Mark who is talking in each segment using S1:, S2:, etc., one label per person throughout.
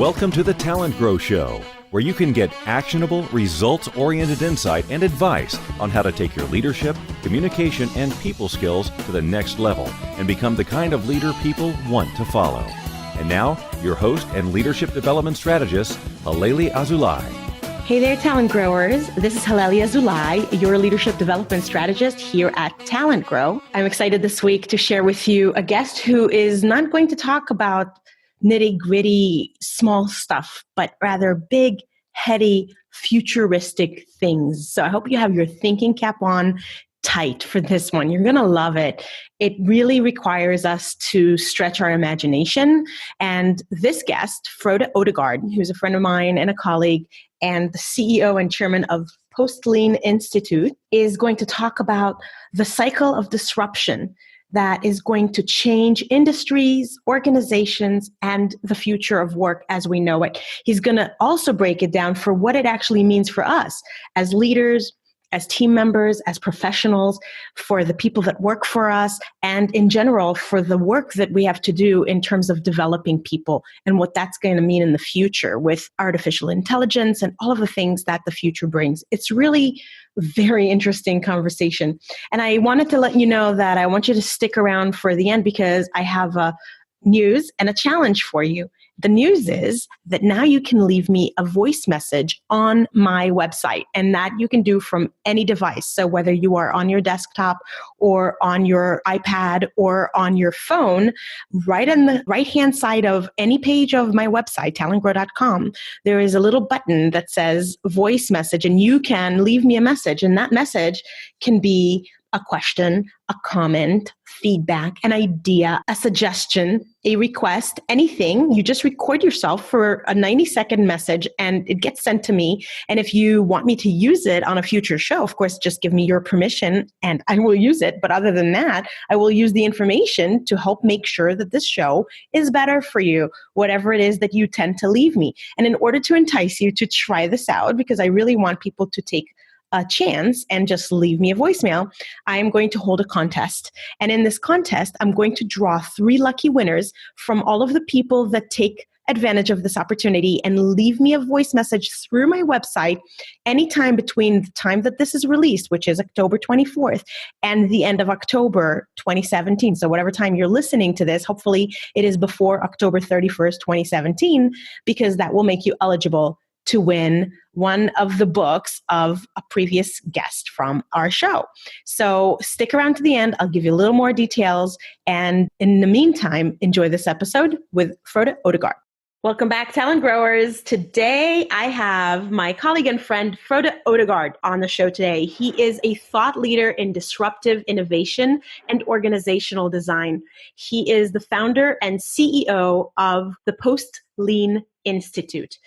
S1: Welcome to the TalentGrow Show, where you can get actionable, results-oriented insight and advice on how to take your leadership, communication, and people skills to the next level and become the kind of leader people want to follow. And now, your host and leadership development strategist, Halelly Azulay.
S2: Hey there, talent growers. This is Halelly Azulay, your leadership development strategist here at TalentGrow. I'm excited this week to share with you a guest who is not going to talk about nitty-gritty, small stuff, but rather big, heady, futuristic things. So I hope you have your thinking cap on tight for this one. You're going to love it. It really requires us to stretch our imagination. And this guest, Frode Odegard, who's a friend of mine and a colleague, and the CEO and chairman of Post-Lean Institute, is going to talk about the cycle of disruption that is going to change industries, organizations, and the future of work as we know it. He's going to also break it down for what it actually means for us as leaders, as team members, as professionals, for the people that work for us, and in general, for the work that we have to do in terms of developing people and what that's going to mean in the future with artificial intelligence and all of the things that the future brings. It's really a very interesting conversation. And I wanted to let you know that I want you to stick around for the end because I have a news and a challenge for you. The news is that now you can leave me a voice message on my website, and that you can do from any device. So whether you are on your desktop or on your iPad or on your phone, right on the right-hand side of any page of my website, talentgrow.com, there is a little button that says voice message, and you can leave me a message. And that message can be a question, a comment, feedback, an idea, a suggestion, a request, anything. You just record yourself for a 90-second message and it gets sent to me. And if you want me to use it on a future show, of course, just give me your permission and I will use it. But other than that, I will use the information to help make sure that this show is better for you, whatever it is that you tend to leave me. And in order to entice you to try this out, because I really want people to take a chance and just leave me a voicemail, I am going to hold a contest. And in this contest, I'm going to draw 3 lucky winners from all of the people that take advantage of this opportunity and leave me a voice message through my website anytime between the time that this is released, which is October 24th, and the end of October 2017. So whatever time you're listening to this, hopefully it is before October 31st, 2017, because that will make you eligible to win one of the books of a previous guest from our show. So stick around to the end. I'll give you a little more details. And in the meantime, enjoy this episode with Frode Odegard. Welcome back, talent growers. Today, I have my colleague and friend, Frode Odegard, on the show today. He is a thought leader in disruptive innovation and organizational design. He is the founder and CEO of the Post-Lean Institute.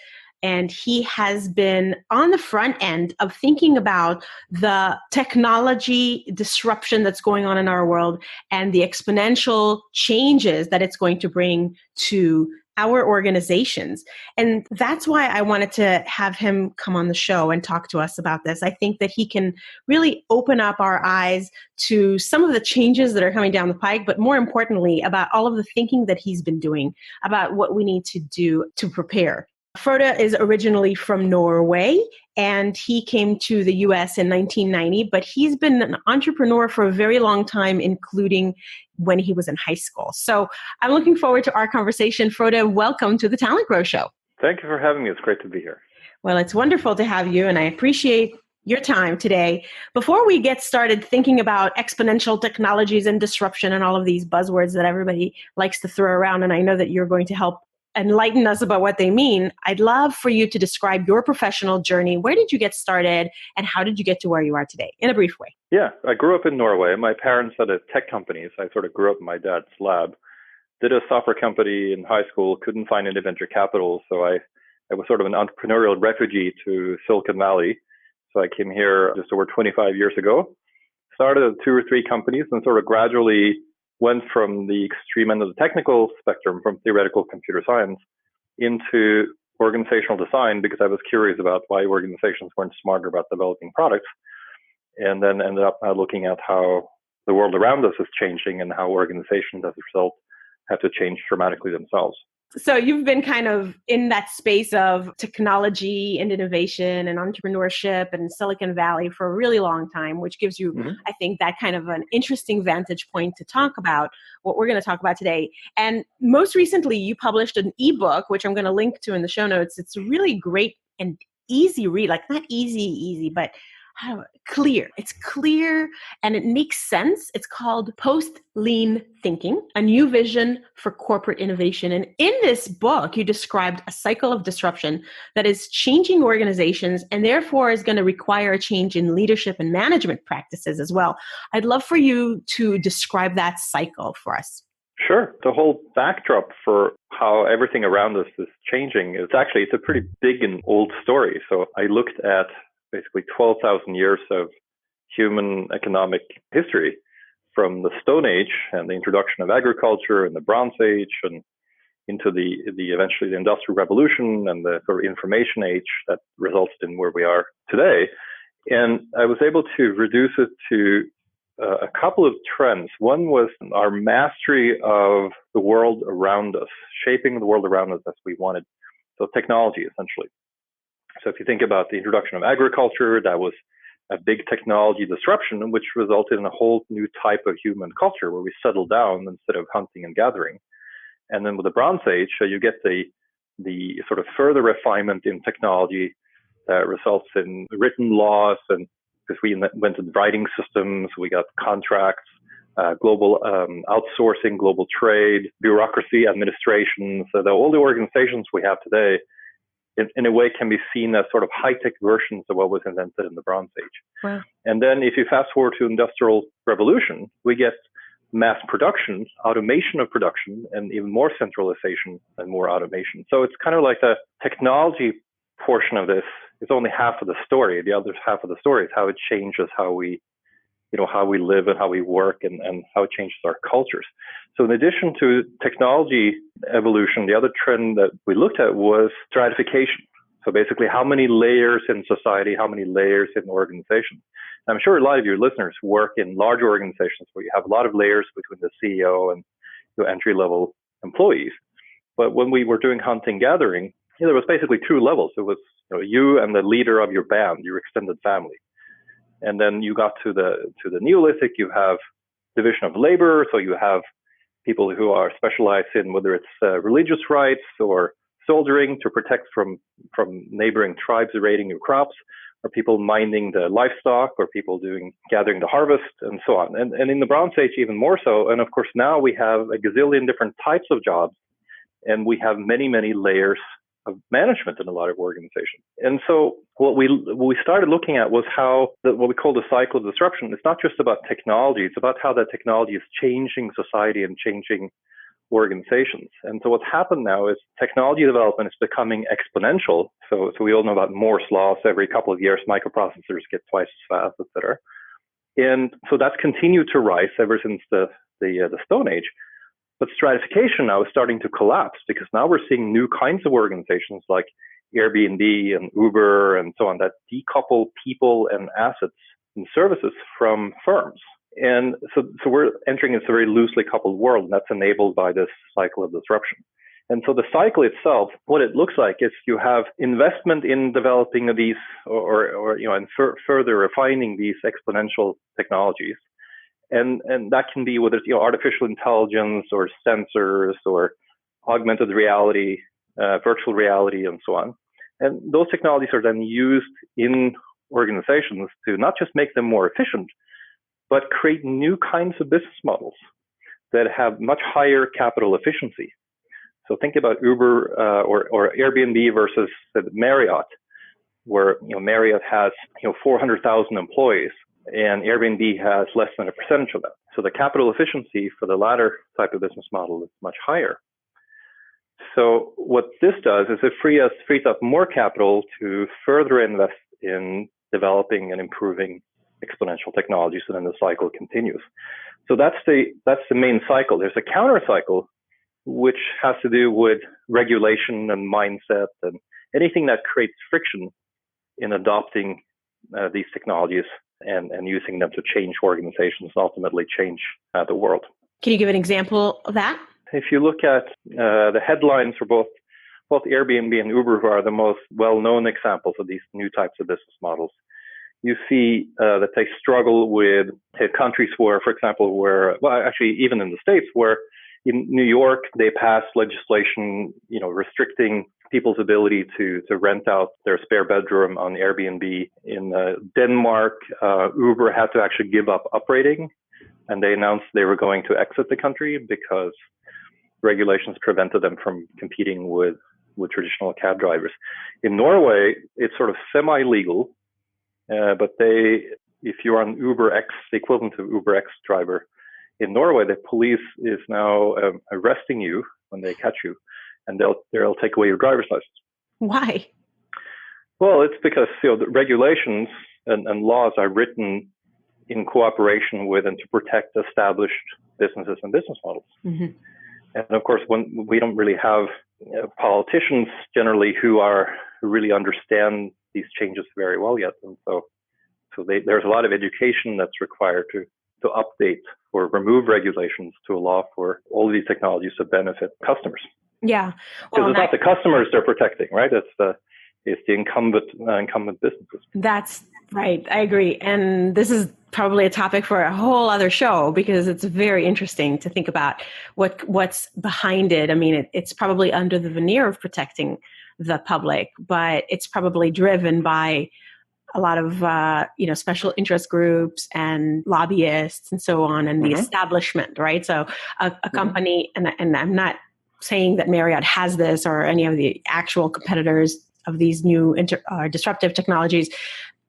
S2: And he has been on the front end of thinking about the technology disruption that's going on in our world and the exponential changes that it's going to bring to our organizations. And that's why I wanted to have him come on the show and talk to us about this. I think that he can really open up our eyes to some of the changes that are coming down the pike, but more importantly, about all of the thinking that he's been doing about what we need to do to prepare. Frode is originally from Norway, and he came to the U.S. in 1990, but he's been an entrepreneur for a very long time, including when he was in high school. So I'm looking forward to our conversation. Frode, welcome to the TalentGrow Show.
S3: Thank you for having me. It's great to be here.
S2: Well, it's wonderful to have you, and I appreciate your time today. Before we get started thinking about exponential technologies and disruption and all of these buzzwords that everybody likes to throw around, and I know that you're going to help enlighten us about what they mean, I'd love for you to describe your professional journey. Where did you get started and how did you get to where you are today in a brief way?
S3: Yeah, I grew up in Norway. My parents had a tech company, so I sort of grew up in my dad's lab. Did a software company in high school, couldn't find any venture capital, so I was sort of an entrepreneurial refugee to Silicon Valley. So I came here just over 25 years ago, started 2 or 3 companies and sort of gradually went from the extreme end of the technical spectrum, from theoretical computer science, into organizational design because I was curious about why organizations weren't smarter about developing products, and then ended up looking at how the world around us is changing and how organizations as a result have to change dramatically themselves.
S2: So you've been kind of in that space of technology and innovation and entrepreneurship and Silicon Valley for a really long time, which gives you, I think, that kind of an interesting vantage point to talk about what we're going to talk about today. And most recently, you published an ebook, which I'm going to link to in the show notes. It's a really great and easy read, like not easy, but clear. It's clear and it makes sense. It's called Post-Lean Thinking, a new vision for corporate innovation. And in this book, you described a cycle of disruption that is changing organizations and therefore is going to require a change in leadership and management practices as well. I'd love for you to describe that cycle for us.
S3: Sure. The whole backdrop for how everything around us is changing is actually, it's a pretty big and old story. So I looked at basically 12,000 years of human economic history from the Stone Age and the introduction of agriculture and the Bronze Age and into the eventually the Industrial Revolution and the sort of information age that resulted in where we are today. And I was able to reduce it to a couple of trends. One was our mastery of the world around us, shaping the world around us as we wanted. So technology, essentially. So if you think about the introduction of agriculture, that was a big technology disruption, which resulted in a whole new type of human culture where we settled down instead of hunting and gathering. And then with the Bronze Age, you get the sort of further refinement in technology that results in written laws, and because we invented writing systems, we got contracts, global outsourcing, global trade, bureaucracy, administration. So all the organizations we have today, in a way, can be seen as sort of high-tech versions of what was invented in the Bronze Age.
S2: Wow.
S3: And then if you fast forward to Industrial Revolution, we get mass production, automation of production, and even more centralization and more automation. So it's kind of like the technology portion of this is only half of the story. The other half of the story is how it changes how we live and how we work and how it changes our cultures. So in addition to technology evolution, the other trend that we looked at was stratification. So basically, how many layers in society, how many layers in organizations. I'm sure a lot of your listeners work in large organizations where you have a lot of layers between the CEO and the entry-level employees. But when we were doing hunting gathering, there was basically two levels. It was you and the leader of your band, your extended family. And then you got to the Neolithic, you have division of labor. So you have people who are specialized in whether it's religious rites or soldiering to protect from neighboring tribes raiding your crops, or people minding the livestock, or people gathering the harvest, and so on. And in the Bronze Age, even more so. And of course, now we have a gazillion different types of jobs, and we have many, many layers of management in a lot of organizations. And so what we started looking at was how what we call the cycle of disruption. It's not just about technology. It's about how that technology is changing society and changing organizations. And so what's happened now is technology development is becoming exponential. So we all know about Moore's law. So every couple of years, microprocessors get twice as fast, et cetera. And so that's continued to rise ever since the Stone Age. But stratification now is starting to collapse because now we're seeing new kinds of organizations like Airbnb and Uber and so on that decouple people and assets and services from firms. And so we're entering this very loosely coupled world, and that's enabled by this cycle of disruption. And so the cycle itself, what it looks like is you have investment in developing these and further refining these exponential technologies. And that can be whether it's artificial intelligence or sensors or augmented reality, virtual reality, and so on. And those technologies are then used in organizations to not just make them more efficient, but create new kinds of business models that have much higher capital efficiency. So think about Uber or Airbnb versus Marriott, where Marriott has 400,000 employees. And Airbnb has less than a percentage of that. So the capital efficiency for the latter type of business model is much higher. So what this does is it frees up more capital to further invest in developing and improving exponential technologies, and then the cycle continues. So that's the main cycle. There's a counter cycle, which has to do with regulation and mindset and anything that creates friction in adopting these technologies and using them to change organizations and ultimately change the world.
S2: Can you give an example of that?
S3: If you look at the headlines for both Airbnb and Uber, who are the most well-known examples of these new types of business models, you see that they struggle with countries where, for example, actually even in the States, where in New York, they passed legislation, restricting people's ability to rent out their spare bedroom on Airbnb. In Denmark, Uber had to actually give up uprating, and they announced they were going to exit the country because regulations prevented them from competing with traditional cab drivers. In Norway, it's sort of semi-legal, but if you're on UberX, the equivalent of UberX driver, in Norway, the police is now arresting you when they catch you, and they'll take away your driver's license.
S2: Why?
S3: Well, it's because the regulations and laws are written in cooperation with and to protect established businesses and business models. Mm-hmm. And of course, when we don't really have politicians generally who really understand these changes very well yet, and so there's a lot of education that's required to update or remove regulations to allow for all of these technologies to benefit customers.
S2: Yeah,
S3: because it's not the customers they're protecting, right? It's the incumbent businesses.
S2: That's right. I agree. And this is probably a topic for a whole other show, because it's very interesting to think about what's behind it. I mean, it's probably under the veneer of protecting the public, but it's probably driven by a lot of special interest groups and lobbyists and so on, and the establishment, right? So a company, and I'm not saying that Marriott has this or any of the actual competitors of these new disruptive technologies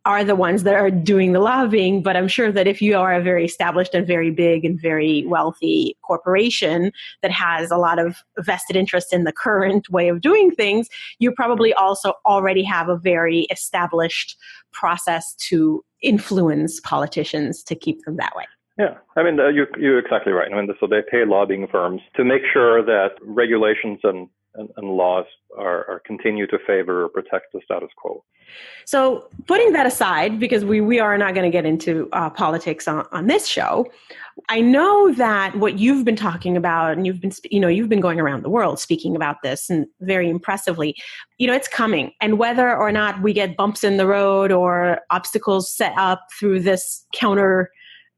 S2: are the ones that are doing the lobbying, but I'm sure that if you are a very established and very big and very wealthy corporation that has a lot of vested interest in the current way of doing things, you probably also already have a very established process to influence politicians to keep them that way.
S3: Yeah, I mean, you're exactly right. I mean, so they pay lobbying firms to make sure that regulations and laws are continue to favor or protect the status quo.
S2: So putting that aside, because we are not going to get into politics on this show, I know that what you've been talking about, and you've been going around the world speaking about this, and very impressively, it's coming. And whether or not we get bumps in the road or obstacles set up through this counter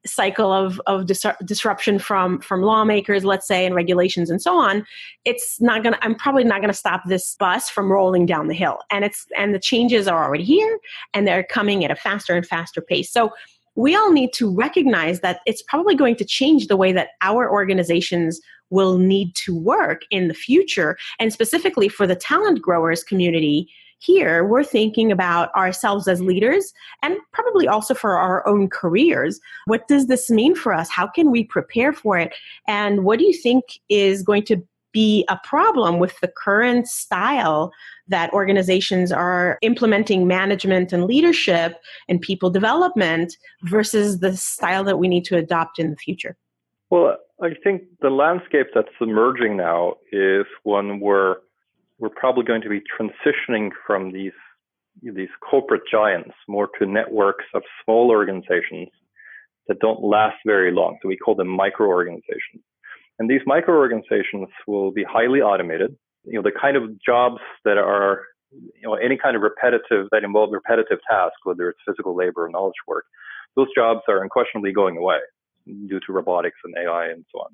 S2: cycle of disruption from lawmakers, let's say, and regulations and so on, I'm probably not going to stop this bus from rolling down the hill. And the changes are already here, and they're coming at a faster and faster pace. So we all need to recognize that it's probably going to change the way that our organizations will need to work in the future. And specifically for the talent growers community, here, we're thinking about ourselves as leaders and probably also for our own careers. What does this mean for us? How can we prepare for it? And what do you think is going to be a problem with the current style that organizations are implementing management and leadership and people development versus the style that we need to adopt in the future?
S3: Well, I think the landscape that's emerging now is one where we're probably going to be transitioning from these corporate giants more to networks of small organizations that don't last very long. So we call them micro-organizations. And these micro-organizations will be highly automated. The kind of jobs that are, any kind of that involve repetitive tasks, whether it's physical labor or knowledge work, those jobs are unquestionably going away due to robotics and AI and so on.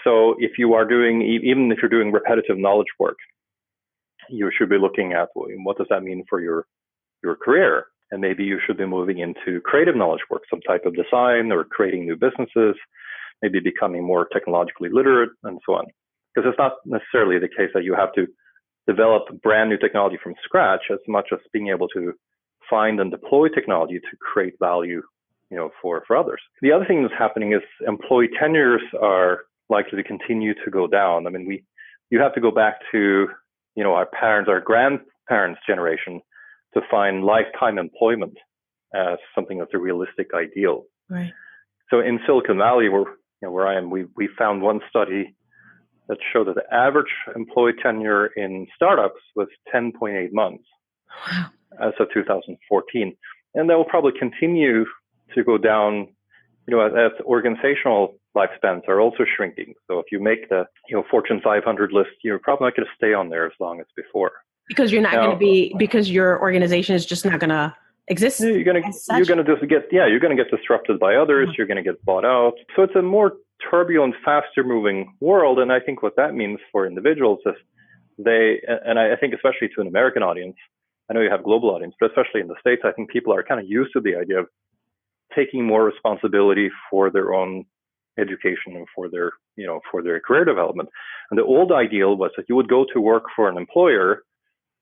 S3: So if you are even if you're doing repetitive knowledge work, you should be looking at what does that mean for your career? And maybe you should be moving into creative knowledge work, some type of design or creating new businesses, maybe becoming more technologically literate and so on. Because it's not necessarily the case that you have to develop brand new technology from scratch as much as being able to find and deploy technology to create value, for others. The other thing that's happening is employee tenures are likely to continue to go down. I mean, you have to go back to our parents, our grandparents' generation to find lifetime employment as something that's a realistic ideal.
S2: Right.
S3: So in Silicon Valley, where I am, we found one study that showed that the average employee tenure in startups was 10.8 months as of 2014. And that will probably continue to go down, as organizational lifespans are also shrinking. So if you make the Fortune 500 list, you're probably not going to stay on there as long as before.
S2: Because you're not going to be, because your organization is just not going to exist.
S3: You're going to get disrupted by others. Mm-hmm. You're going to get bought out. So it's a more turbulent, faster moving world. And I think what that means for individuals is I think especially to an American audience, I know you have global audience, but especially in the States, I think people are kind of used to the idea of taking more responsibility for their own education and for their career development. And the old ideal was that you would go to work for an employer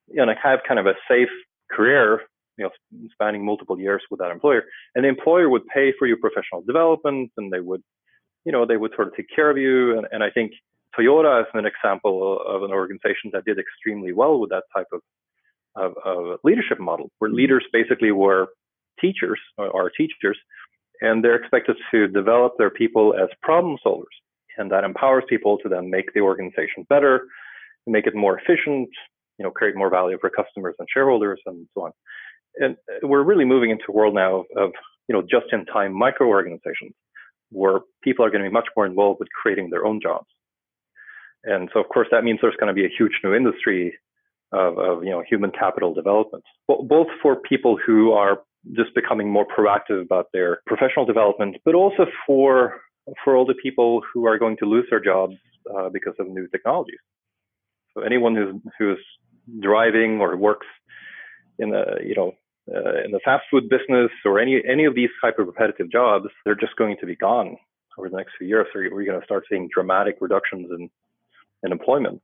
S3: and have kind of a safe career, spanning multiple years with that employer. And the employer would pay for your professional development, and they would sort of take care of you. And I think Toyota is an example of an organization that did extremely well with that type of leadership model, where leaders basically were teachers, and they're expected to develop their people as problem solvers. And that empowers people to then make the organization better, make it more efficient, create more value for customers and shareholders and so on. And we're really moving into a world now of just-in-time micro-organizations where people are going to be much more involved with creating their own jobs. And so, of course, that means there's going to be a huge new industry of human capital development, both for people who are just becoming more proactive about their professional development, but also for all the people who are going to lose their jobs because of new technologies. So anyone who's driving or works in the fast food business or any of these type of repetitive jobs, they're just going to be gone over the next few years. So we're going to start seeing dramatic reductions in employment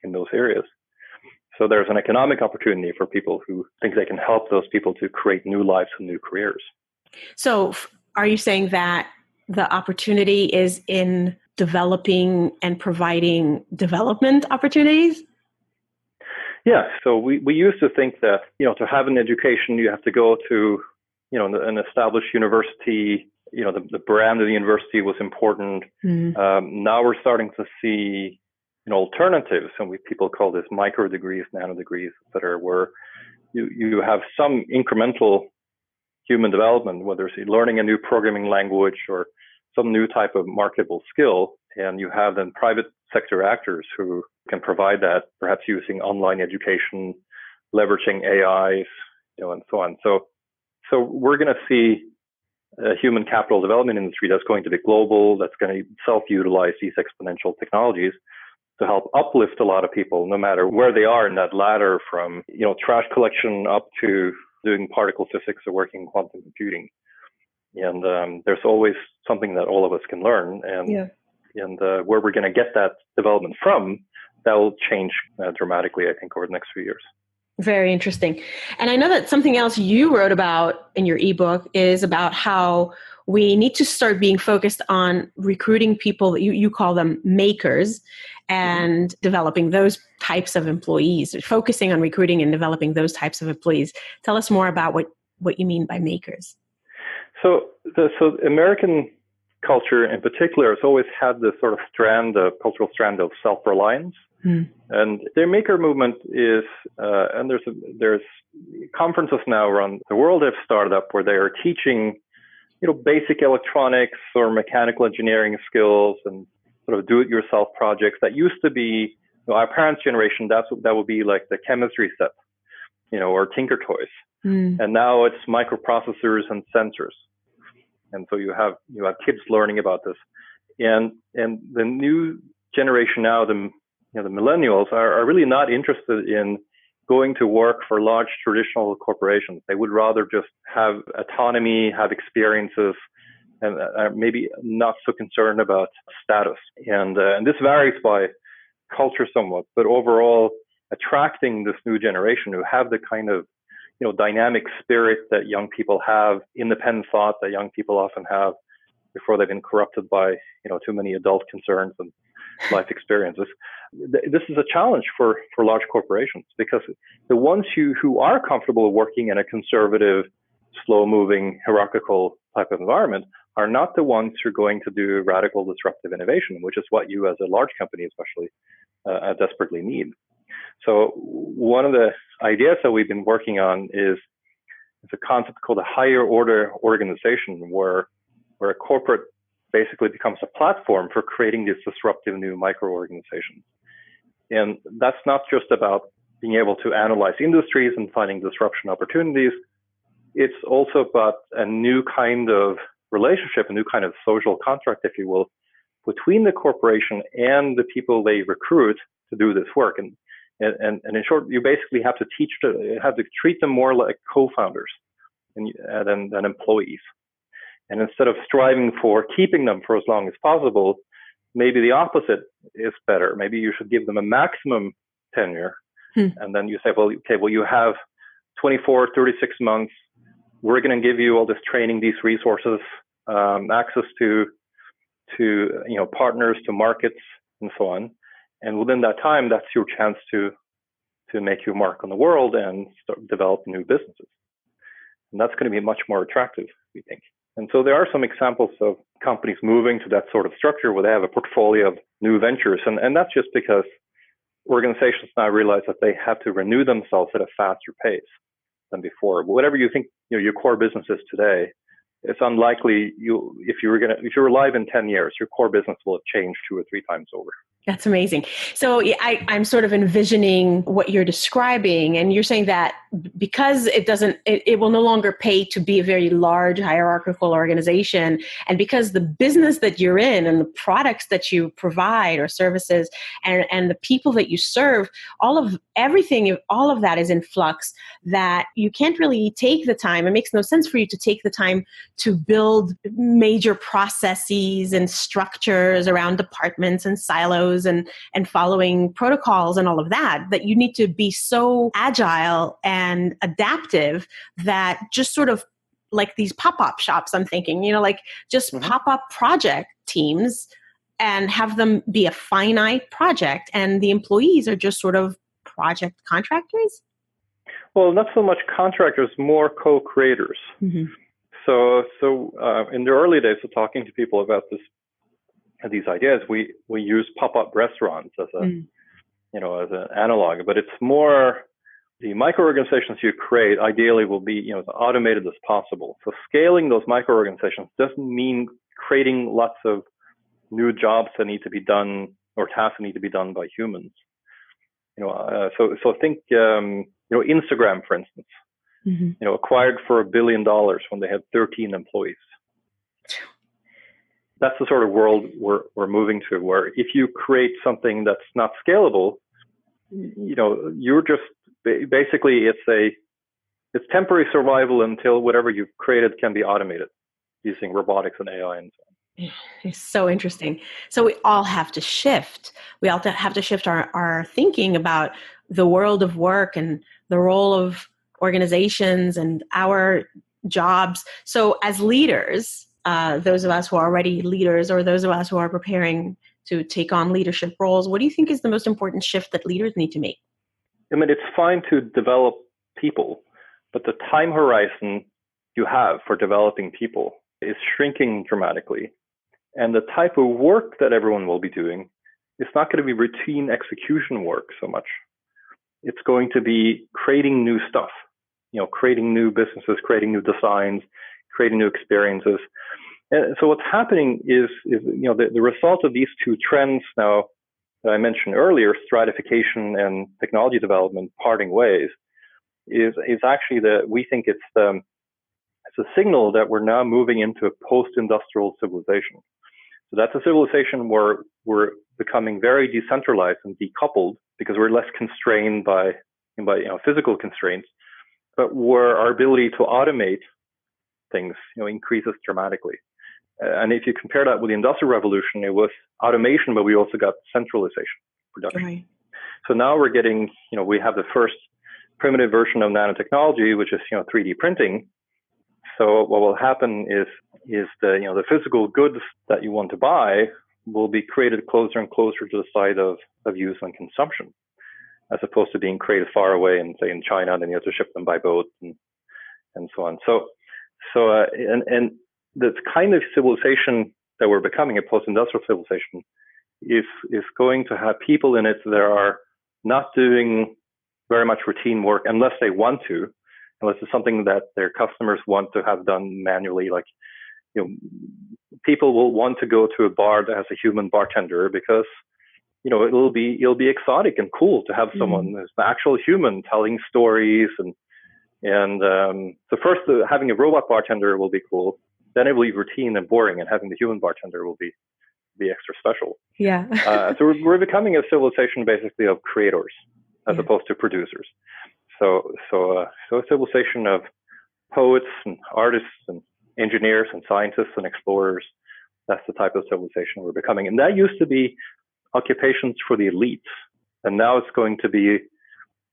S3: in those areas. So there's an economic opportunity for people who think they can help those people to create new lives and new careers. So
S2: are you saying that the opportunity is in developing and providing development opportunities?
S3: Yeah. So we used to think that, to have an education, you have to go to, an established university. The brand of the university was important. Mm-hmm. Now we're starting to see alternatives, and people call this micro degrees, nano degrees, etc., where you have some incremental human development, whether it's learning a new programming language or some new type of marketable skill, and you have then private sector actors who can provide that, perhaps using online education, leveraging AIs, and so on. So we're going to see a human capital development industry that's going to be global, that's going to self-utilize these exponential technologies to help uplift a lot of people, no matter where they are in that ladder, from trash collection up to doing particle physics or working in quantum computing. And there's always something that all of us can learn, and where we're going to get that development from, that will change dramatically, I think, over the next few years.
S2: Very interesting. And I know that something else you wrote about in your ebook is about how we need to start being focused on recruiting people, you call them makers, and developing those types of employees, focusing on recruiting and developing those types of employees. Tell us more about what you mean by makers.
S3: So American culture in particular has always had this sort of cultural strand of self-reliance. And the maker movement is, and there's conferences now around the world that have started up where they are teaching, basic electronics or mechanical engineering skills and sort of do-it-yourself projects that used to be, our parents' generation, that would be like the chemistry set, or Tinker Toys. And now it's microprocessors and sensors. And so you have kids learning about this. And the new generation now, the millennials are really not interested in going to work for large traditional corporations. They would rather just have autonomy, have experiences, and maybe not so concerned about status. And this varies by culture somewhat, but overall, attracting this new generation who have the kind of dynamic spirit that young people have, independent thought that young people often have before they've been corrupted by too many adult concerns and life experiences. This is a challenge for large corporations, because the ones who are comfortable working in a conservative, slow-moving, hierarchical type of environment are not the ones who are going to do radical disruptive innovation, which is what you as a large company especially desperately need. So one of the ideas that we've been working on is a concept called a higher order organization, where a corporate basically becomes a platform for creating these disruptive new microorganizations. And that's not just about being able to analyze industries and finding disruption opportunities. It's also about a new kind of relationship, a new kind of social contract, if you will, between the corporation and the people they recruit to do this work. And in short, you basically have to treat them more like co-founders than employees. And instead of striving for keeping them for as long as possible, maybe the opposite is better. Maybe you should give them a maximum tenure. And then you say, well, you have 24, 36 months. We're going to give you all this training, these resources, access to partners, to markets, and so on. And within that time, that's your chance to make your mark on the world and develop new businesses. And that's going to be much more attractive, we think. And so there are some examples of companies moving to that sort of structure where they have a portfolio of new ventures. And that's just because organizations now realize that they have to renew themselves at a faster pace than before. But whatever you think your core business is today, it's unlikely if you're alive in 10 years, your core business will have changed 2 or 3 times over.
S2: That's amazing. So I'm sort of envisioning what you're describing, and you're saying that because it will no longer pay to be a very large hierarchical organization, and because the business that you're in and the products that you provide or services and the people that you serve, all of that is in flux, that you can't really take the time. It makes no sense for you to take the time to build major processes and structures around departments and silos and following protocols and all of that you need to be so agile and adaptive that just sort of like these pop-up shops, I'm thinking, pop-up project teams and have them be a finite project, and the employees are just sort of project contractors?
S3: Well, not so much contractors, more co-creators. Mm-hmm. So in the early days of talking to people about these ideas, we use pop-up restaurants as an analog, but it's more the microorganizations you create ideally will be as automated as possible. So scaling those microorganizations doesn't mean creating lots of new jobs that need to be done or tasks that need to be done by humans. So think Instagram, for instance, mm-hmm. Acquired for $1 billion when they had 13 employees. That's the sort of world we're moving to, where if you create something that's not scalable, you're just basically it's temporary survival until whatever you've created can be automated using robotics and AI and so on.
S2: It's so interesting. So we all have to shift. We all have to shift our thinking about the world of work and the role of organizations and our jobs. So as leaders, those of us who are already leaders or those of us who are preparing to take on leadership roles, what do you think is the most important shift that leaders need to make?
S3: I mean, it's fine to develop people, but the time horizon you have for developing people is shrinking dramatically. And the type of work that everyone will be doing is not going to be routine execution work so much. It's going to be creating new stuff, creating new businesses, creating new designs, creating new experiences. And so what's happening is the result of these two trends now that I mentioned earlier, stratification and technology development parting ways, is actually we think it's a signal that we're now moving into a post-industrial civilization. So that's a civilization where we're becoming very decentralized and decoupled because we're less constrained by physical constraints, but where our ability to automate things increases dramatically. And if you compare that with the Industrial Revolution, it was automation, but we also got centralization, production. Right. So now we're getting, we have the first primitive version of nanotechnology, which is 3D printing. So what will happen is the physical goods that you want to buy will be created closer and closer to the site of use and consumption, as opposed to being created far away and say in China, and then you have to ship them by boat and so on. So the kind of civilization that we're becoming, a post-industrial civilization, is going to have people in it that are not doing very much routine work unless they want to, unless it's something that their customers want to have done manually, like people will want to go to a bar that has a human bartender because, it'll be exotic and cool to have someone who's an actual human telling stories. So first, having a robot bartender will be cool. Then it will be routine and boring, and having the human bartender will be extra special.
S2: Yeah.
S3: So we're becoming a civilization basically of creators as opposed to producers. So a civilization of poets and artists and engineers and scientists and explorers. That's the type of civilization we're becoming. And that used to be occupations for the elites. And now it's going to be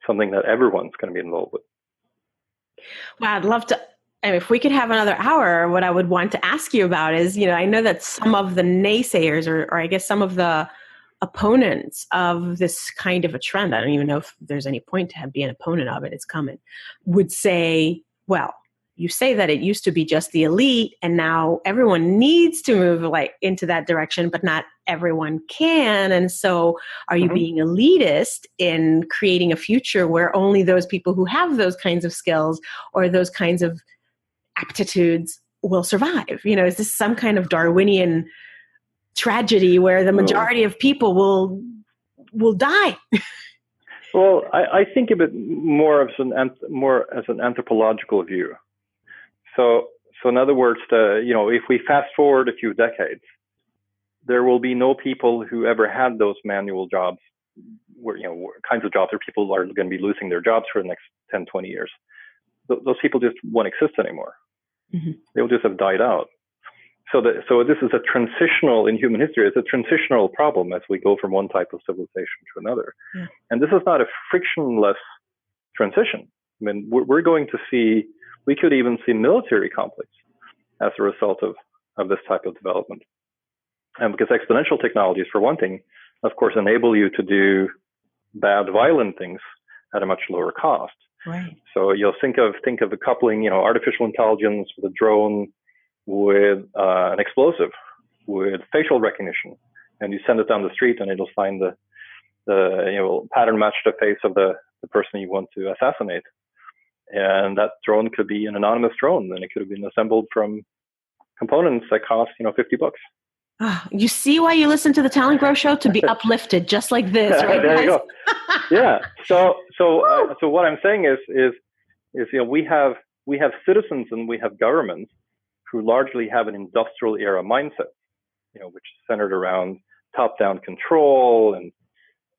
S3: something that everyone's going to be involved with.
S2: Wow, I'd love to. If we could have another hour, what I would want to ask you about is, I know that some of the naysayers, or I guess some of the opponents of this kind of a trend, I don't even know if there's any point to be an opponent of it, it's coming, would say, well, you say that it used to be just the elite and now everyone needs to move into that direction, but not everyone can. And so are you being elitist in creating a future where only those people who have those kinds of skills or those kinds of aptitudes will survive? Is this some kind of Darwinian tragedy where the majority of people will die?
S3: Well, I think of it more as an anthropological view. So in other words, if we fast forward a few decades, there will be no people who ever had those manual jobs, where kinds of jobs where people are going to be losing their jobs for the next 10, 20 years. Those people just won't exist anymore. They'll just have died out. So this is a transitional in human history. It's a transitional problem as we go from one type of civilization to another. Yeah. And this is not a frictionless transition. I mean, we're going to see, we could even see military conflicts as a result of this type of development. And because exponential technologies, for one thing, of course, enable you to do bad, violent things at a much lower cost.
S2: Right.
S3: So you'll think of the coupling, artificial intelligence with a drone, with an explosive, with facial recognition, and you send it down the street, and it'll find the pattern match the face of the person you want to assassinate. And that drone could be an anonymous drone, and it could have been assembled from components that cost $50.
S2: You see why you listen to the TalentGrow show, to be uplifted, just like this, right?
S3: There you go. Yeah. So what I'm saying is we have citizens and we have governments who largely have an industrial era mindset, which is centered around top-down control and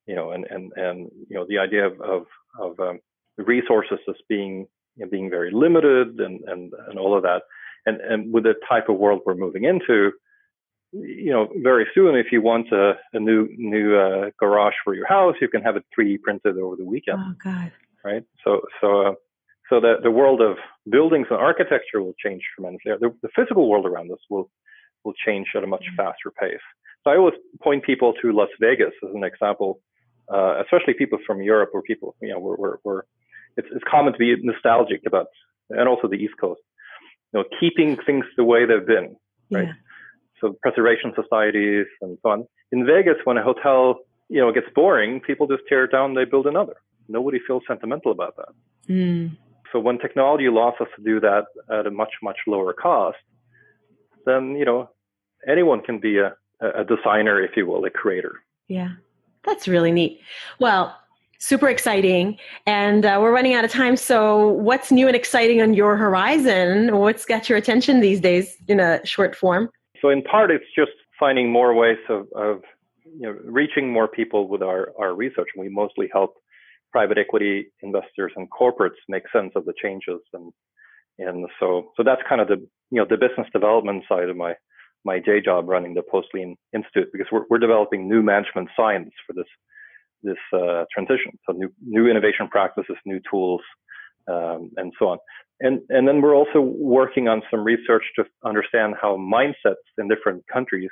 S3: the idea of the resources as being very limited and all of that. And with the type of world we're moving into, very soon, if you want a new garage for your house, you can have it 3D printed over the weekend.
S2: Oh God! Right.
S3: So the world of buildings and architecture will change tremendously. The physical world around us will change at a much faster pace. So I always point people to Las Vegas as an example, especially people from Europe, or people, it's common to be nostalgic about, and also the East Coast, keeping things the way they've been, right? Yeah. So preservation societies and so on. In Vegas, when a hotel, gets boring, people just tear it down, they build another. Nobody feels sentimental about that. Mm. So when technology allows us to do that at a much, much lower cost, then, anyone can be a designer, if you will, a creator.
S2: Yeah, that's really neat. Well, super exciting. And we're running out of time. So what's new and exciting on your horizon? What's got your attention these days in a short form?
S3: So in part, it's just finding more ways of reaching more people with our research. We mostly help private equity investors and corporates make sense of the changes, and so that's kind of the business development side of my day job, running the Post-Lean Institute, because we're developing new management science for this transition. So new innovation practices, new tools, and so on. And then we're also working on some research to understand how mindsets in different countries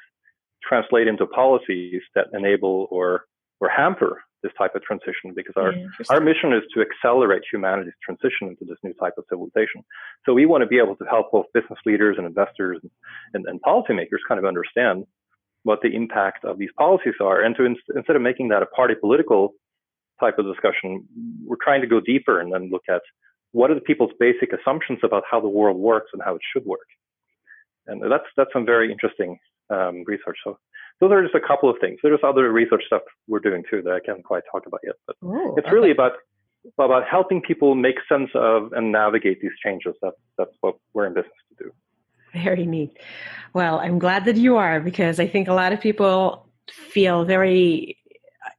S3: translate into policies that enable or hamper this type of transition, because our mission is to accelerate humanity's transition into this new type of civilization. So we want to be able to help both business leaders and investors and policymakers kind of understand what the impact of these policies are. And to instead of making that a party political type of discussion, we're trying to go deeper and then look at what are the people's basic assumptions about how the world works and how it should work. And that's some very interesting research. So those are just a couple of things. There's other research stuff we're doing too that I can't quite talk about yet. But it's really about helping people make sense of and navigate these changes. That's what we're in business to do.
S2: Very neat. Well, I'm glad that you are, because I think a lot of people feel very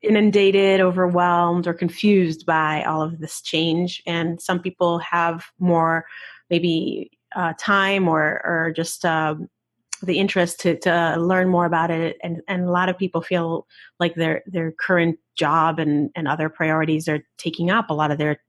S2: inundated, overwhelmed, or confused by all of this change. And some people have more maybe time or just the interest to learn more about it. And a lot of people feel like their current job and other priorities are taking up a lot of their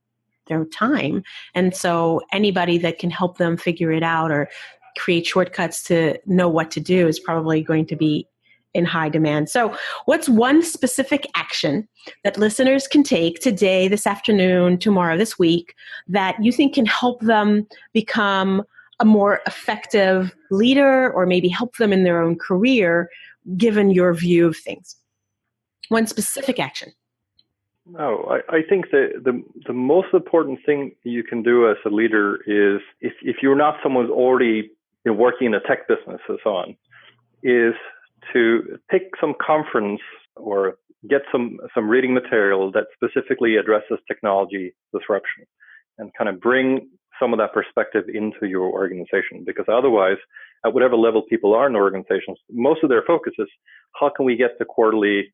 S2: time. And so anybody that can help them figure it out or create shortcuts to know what to do is probably going to be in high demand. So what's one specific action that listeners can take today, this afternoon, tomorrow, this week, that you think can help them become a more effective leader, or maybe help them in their own career, given your view of things? One specific action.
S3: No, I think the most important thing you can do as a leader is, if you're not someone who's already working in a tech business and so on, is to pick some conference or get some reading material that specifically addresses technology disruption, and kind of bring some of that perspective into your organization. Because otherwise, at whatever level people are in organizations, most of their focus is, how can we get the quarterly,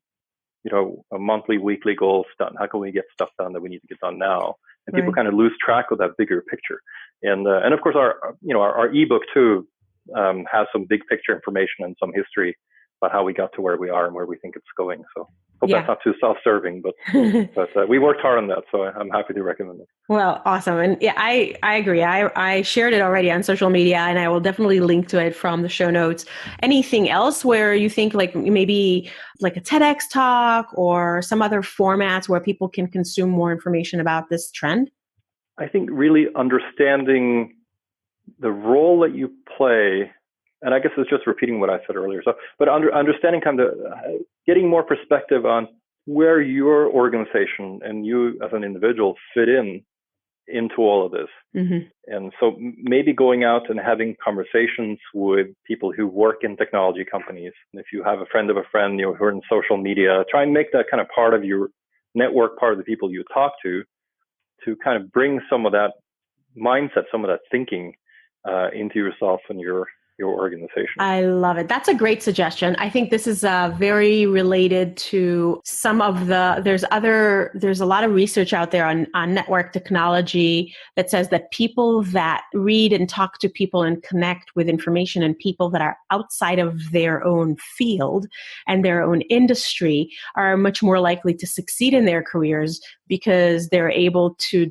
S3: a monthly, weekly goals done? How can we get stuff done that we need to get done now? And people kind of lose track of that bigger picture. And of course, our ebook too has some big picture information and some history about how we got to where we are and where we think it's going. So hope that's not too self-serving, but we worked hard on that, so I'm happy to recommend it.
S2: Well, awesome. And yeah, I agree. I shared it already on social media, and I will definitely link to it from the show notes. Anything else where you think maybe like a TEDx talk or some other formats where people can consume more information about this trend?
S3: I think really understanding the role that you play, and I guess it's just repeating what I said earlier. So, but understanding kind of getting more perspective on where your organization and you as an individual fit into all of this. Mm-hmm. And so maybe going out and having conversations with people who work in technology companies. And if you have a friend of a friend, who are in social media, try and make that kind of part of your network, part of the people you talk to kind of bring some of that mindset, some of that thinking into yourself and your organization. I
S2: love it. That's a great suggestion. I think this is very related to some of there's a lot of research out there on network technology that says that people that read and talk to people and connect with information, and people that are outside of their own field and their own industry are much more likely to succeed in their careers, because they're able to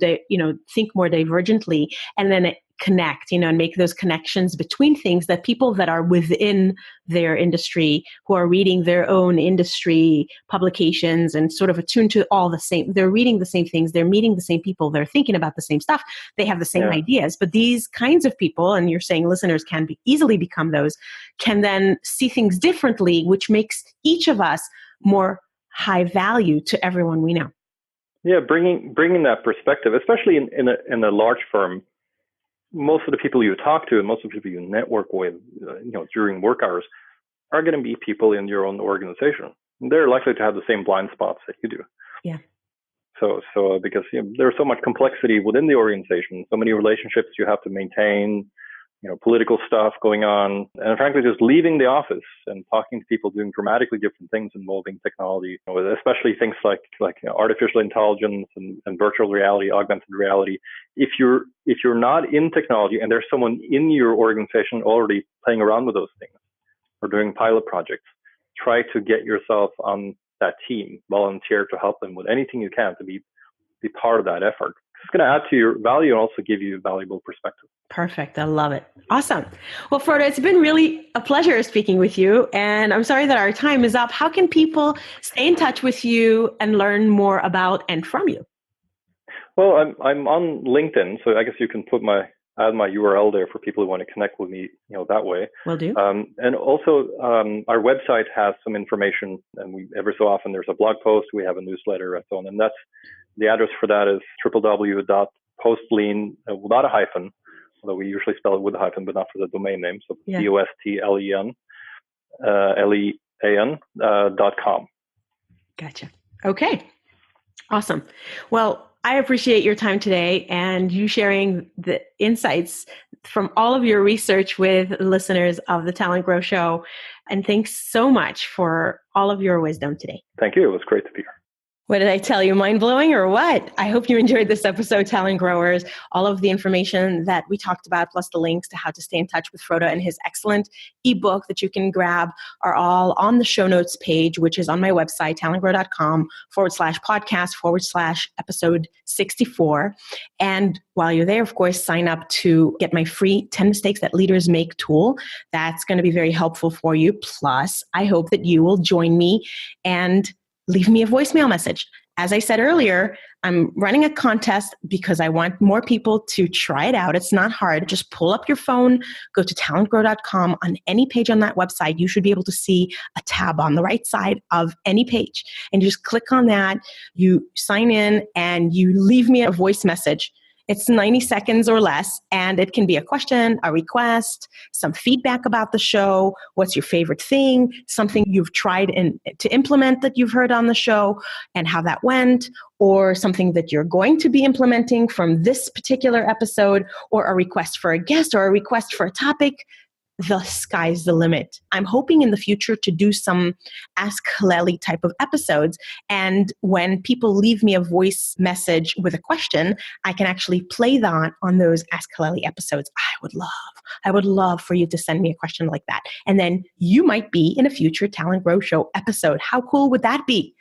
S2: think more divergently, and then connect, and make those connections between things that people that are within their industry, who are reading their own industry publications and sort of attuned to all the same, they're reading the same things, they're meeting the same people, they're thinking about the same stuff, they have the same ideas. But these kinds of people, and you're saying listeners can easily become those, can then see things differently, which makes each of us more high value to everyone we know.
S3: Yeah, bringing that perspective, especially in a large firm. Most of the people you talk to and most of the people you network with, during work hours, are going to be people in your own organization. They're likely to have the same blind spots that you do.
S2: Yeah.
S3: So because there's so much complexity within the organization, so many relationships you have to maintain, political stuff going on, and frankly, just leaving the office and talking to people doing dramatically different things involving technology, especially things like artificial intelligence and virtual reality, augmented reality. If you're not in technology and there's someone in your organization already playing around with those things or doing pilot projects, try to get yourself on that team, volunteer to help them with anything you can to be part of that effort. It's going to add to your value and also give you a valuable perspective.
S2: Perfect. I love it. Awesome. Well, Frode, it's been really a pleasure speaking with you. And I'm sorry that our time is up. How can people stay in touch with you and learn more about and from you?
S3: Well, I'm on LinkedIn, so I guess you can add my URL there for people who want to connect with me, that way.
S2: Will do.
S3: And also, our website has some information, and every so often there's a blog post, we have a newsletter and so on. And the address for that is www.postlean, without a hyphen, although we usually spell it with a hyphen, but not for the domain name. So
S2: Yeah.
S3: DOSTLEN.com.
S2: Gotcha. Okay. Awesome. Well, I appreciate your time today and you sharing the insights from all of your research with listeners of the TalentGrow Show. And thanks so much for all of your wisdom today.
S3: Thank you. It was great to be here.
S2: What did I tell you? Mind-blowing or what? I hope you enjoyed this episode, Talent Growers. All of the information that we talked about, plus the links to how to stay in touch with Frode and his excellent ebook that you can grab are all on the show notes page, which is on my website, talentgrow.com/podcast/episode 64. And while you're there, of course, sign up to get my free 10 Mistakes That Leaders Make tool. That's going to be very helpful for you. Plus, I hope that you will join me and leave me a voicemail message. As I said earlier, I'm running a contest because I want more people to try it out. It's not hard. Just pull up your phone, go to talentgrow.com. On any page on that website, you should be able to see a tab on the right side of any page. And you just click on that, you sign in, and you leave me a voice message. It's 90 seconds or less, and it can be a question, a request, some feedback about the show, what's your favorite thing, something you've tried to implement that you've heard on the show and how that went, or something that you're going to be implementing from this particular episode, or a request for a guest or a request for a topic. The sky's the limit. I'm hoping in the future to do some Ask Halelly type of episodes. And when people leave me a voice message with a question, I can actually play that on those Ask Halelly episodes. I would love for you to send me a question like that. And then you might be in a future Talent Grow Show episode. How cool would that be?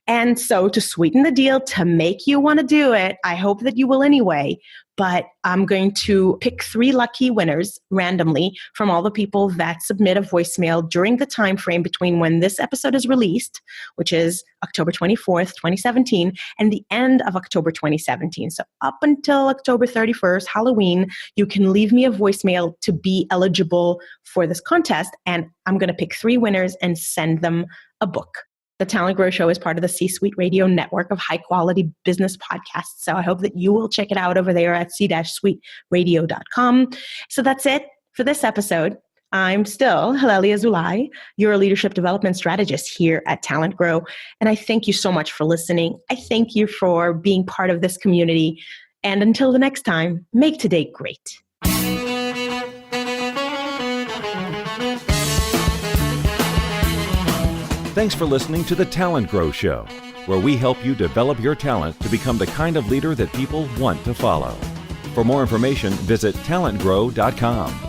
S2: And so to sweeten the deal, to make you want to do it, I hope that you will anyway. But I'm going to pick 3 lucky winners randomly from all the people that submit a voicemail during the time frame between when this episode is released, which is October 24th, 2017, and the end of October 2017. So up until October 31st, Halloween, you can leave me a voicemail to be eligible for this contest. And I'm going to pick 3 winners and send them a book. The Talent Grow Show is part of the C-Suite Radio network of high-quality business podcasts. So I hope that you will check it out over there at c-suiteradio.com. So that's it for this episode. I'm still Halelly Azulay, your leadership development strategist here at Talent Grow. And I thank you so much for listening. I thank you for being part of this community. And until the next time, make today great.
S1: Thanks for listening to the Talent Grow Show, where we help you develop your talent to become the kind of leader that people want to follow. For more information, visit talentgrow.com.